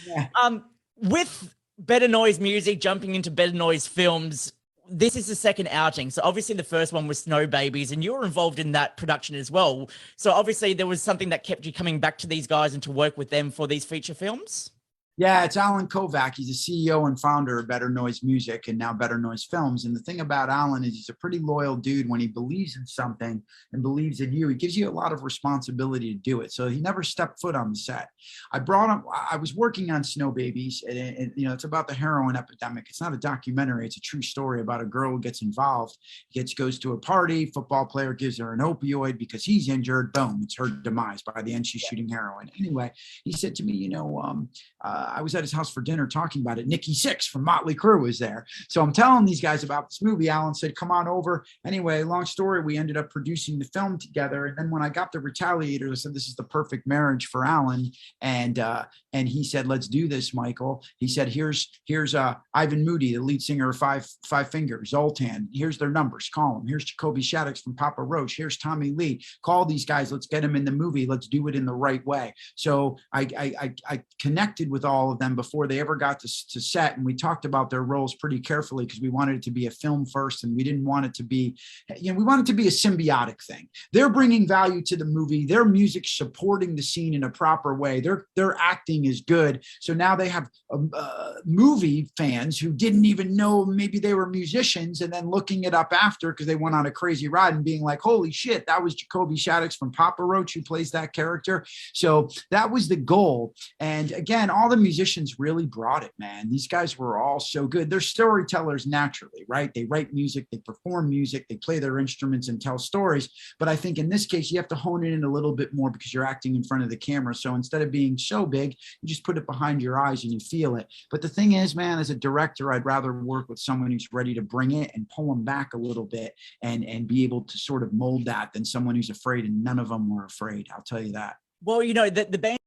Yeah. With Better Noise Music jumping into Better Noise Films, this is the second outing. So obviously the first one was Snow Babies, and you were involved in that production as well. So obviously there was something that kept you coming back to these guys and to work with them for these feature films. Yeah, it's Alan Kovac. He's the CEO and founder of Better Noise Music and now Better Noise Films. And the thing about Alan is he's a pretty loyal dude. When he believes in something and believes in you, he gives you a lot of responsibility to do it. So he never stepped foot on the set. I was working on Snow Babies, and you know, it's about the heroin epidemic. It's not a documentary. It's a true story about a girl who gets involved, goes to a party, football player gives her an opioid because he's injured. Boom, it's her demise. By the end, she's shooting heroin. Anyway, he said to me, you know, I was at his house for dinner talking about it. Nikki Sixx from Motley Crue was there. So I'm telling these guys about this movie. Alan said, come on over. Anyway, long story, we ended up producing the film together. And then when I got the Retaliators, I said, this is the perfect marriage for Alan. And he said, let's do this, Michael. He said, here's Ivan Moody, the lead singer of Five Fingers, Zoltan. Here's their numbers. Call them. Here's Jacoby Shaddix from Papa Roach. Here's Tommy Lee. Call these guys. Let's get them in the movie. Let's do it in the right way. So I connected with all of them before they ever got to set, and we talked about their roles pretty carefully because we wanted it to be a film first, and we didn't want it to be, you know, we wanted it to be a symbiotic thing. They're bringing value to the movie, their music supporting the scene in a proper way, their acting is good. So now they have movie fans who didn't even know maybe they were musicians, and then looking it up after because they went on a crazy ride and being like, holy shit, that was Jacoby Shaddix from Papa Roach who plays that character. So that was the goal. And again, all the musicians really brought it, man. These guys were all so good. They're storytellers naturally, right? They write music, they perform music, they play their instruments and tell stories. But I think in this case, you have to hone it in a little bit more because you're acting in front of the camera. So instead of being so big, you just put it behind your eyes and you feel it. But the thing is, man, as a director, I'd rather work with someone who's ready to bring it and pull them back a little bit and be able to sort of mold that than someone who's afraid, and none of them were afraid. I'll tell you that. Well, you know, the band